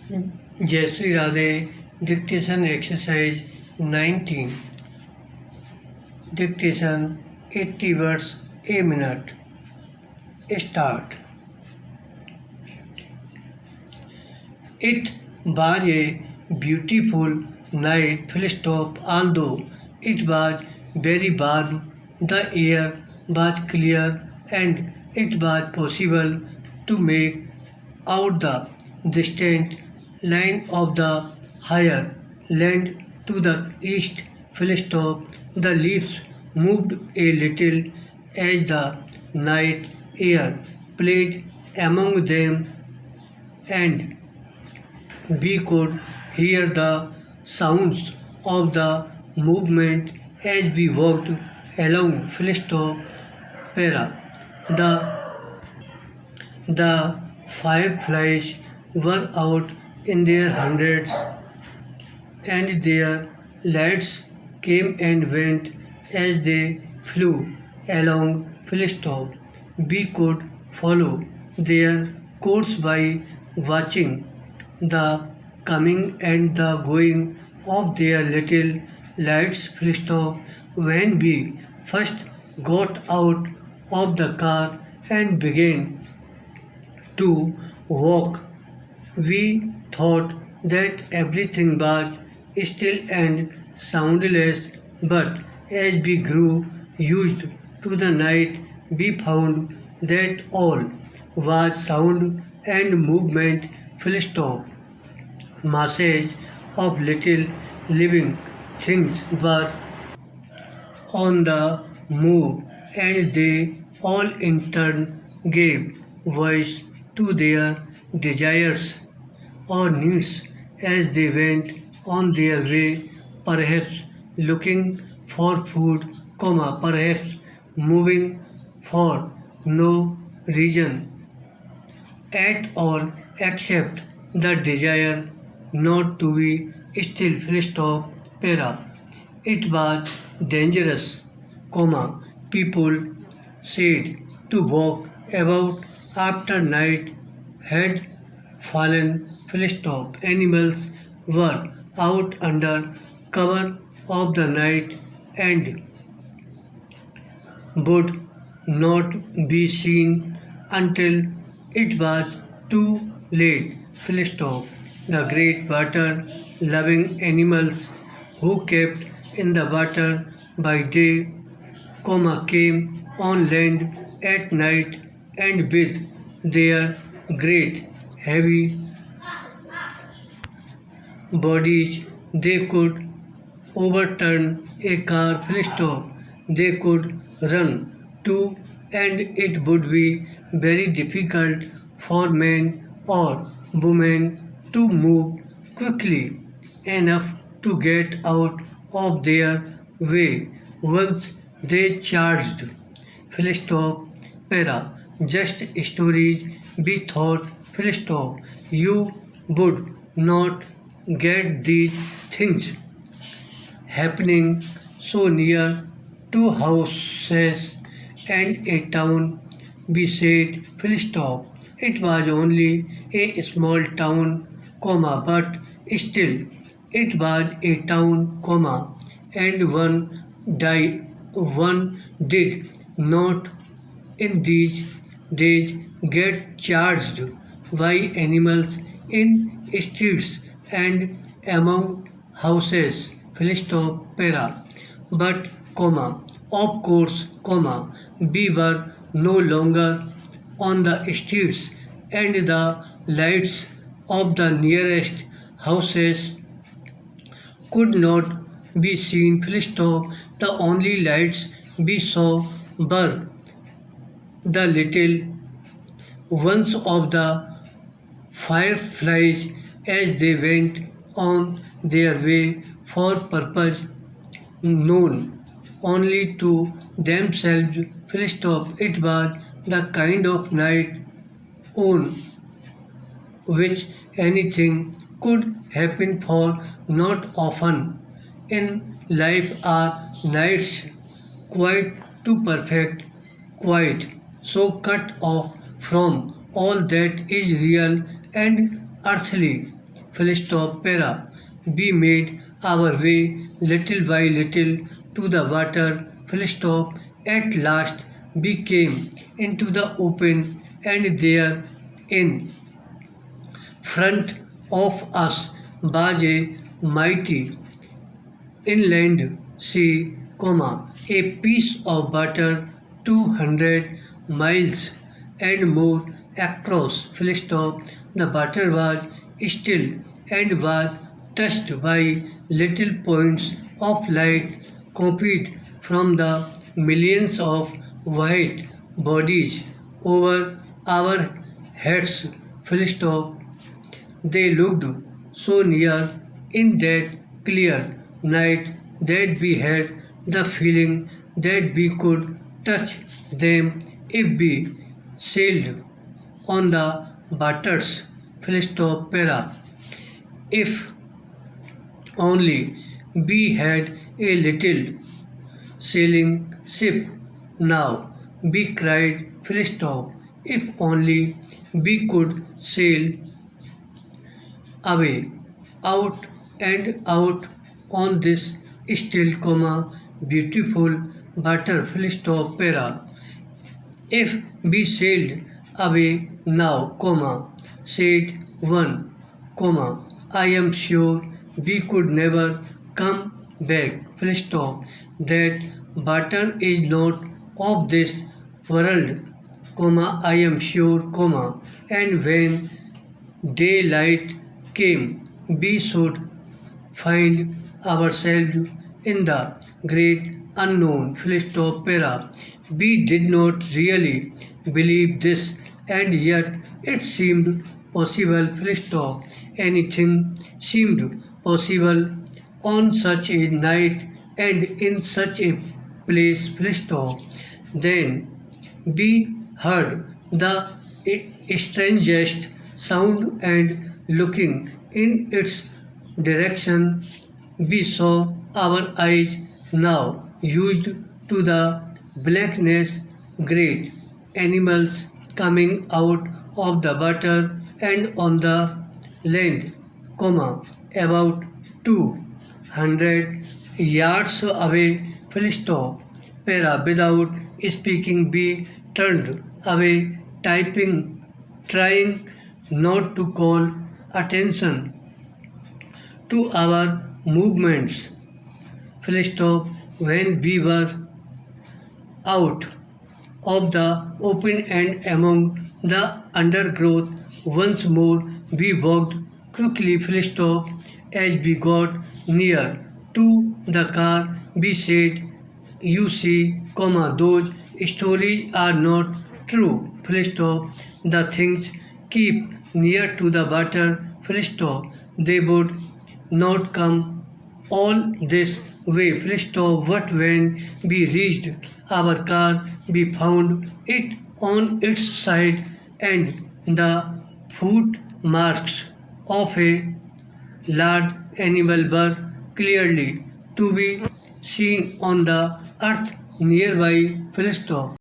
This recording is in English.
Shri Radhey, dictation exercise 19. Dictation 80 words a minute. Start. It was a beautiful night, full stop, although it was very warm, the air was clear and it was possible to make out the distant line of the higher land to the east, full stop. The leaves moved a little as the night air played among them, and we could hear the sounds of the movement as we walked along full stop para. The fireflies were out in their hundreds, and their lights came and went as they flew along full stop. We could follow their course by watching the coming and the going of their little lights full stop. When we first got out of the car and began to walk, we thought that everything was still and soundless, but as we grew used to the night, we found that all was sound and movement full stop. Masses of little living things were on the move, and they all in turn gave voice to their desires or needs as they went on their way, perhaps looking for food, perhaps moving for no reason at all except the desire not to be still full stop para. It was dangerous, people said, to walk about after night had fallen full stop. Animals were out under cover of the night and would not be seen until it was too late. Full stop. The great water loving animals who kept in the water by day, came on land at night, and with their great heavy bodies they could overturn a car full stop. They could run too, and it would be very difficult for men or women to move quickly enough to get out of their way once they charged. Full stop para. Just stories we thought full stop. You would not get these things happening so near two houses and a town. We said full stop. It was only a small town, but still it was a town, and one did not in these days get charged by animals in streets and among houses, full stop para. But, of course, we were no longer on the streets, and the lights of the nearest houses could not be seen full stop. The only lights we saw were the little ones of the fireflies as they went on their way for purpose known only to themselves. Full stop. It was the kind of night on which anything could happen, for not often in life are nights quite too perfect, quite so cut off from all that is real and earthly. full stop, para. We made our way little by little to the water, full stop. At last we came into the open, and there in front of us was a mighty inland sea, a piece of water 200 miles and more across. Full stop. The water was still and was touched by little points of light copied from the millions of white bodies over our heads. Full stop. They looked so near in that clear night that we had the feeling that we could touch them if we sailed on the waters. Full stop, para. If only we had a little sailing ship now, we cried. Full stop. If only we could sail away, out and out on this still, beautiful water. Full stop, para. If we sailed away now, said one, I am sure we could never come back. Full stop. That water is not of this world, I am sure, and when daylight came, we should find ourselves in the great unknown. Full stop, para. We did not really believe this, and yet it seemed possible. Full stop. Anything seemed possible on such a night and in such a place. Full stop. Then we heard the strangest sound, and looking in its direction, we saw our eyes now used to the blackness, great animals coming out of the water and on the land, about 200 yards away. Full stop. Para. Without speaking, we turned away, trying not to call attention to our movements. Full stop. When we were out of the open and among the undergrowth once more, we walked quickly. Full stop. As we got near to the car, we said, you see, those stories are not true. Full stop. The things keep near to the water. Full stop. They would not come all this way. Full stop. But when we reached our car, we found it on its side, and the footmarks of a large animal were clearly to be seen on the earth nearby. Full stop.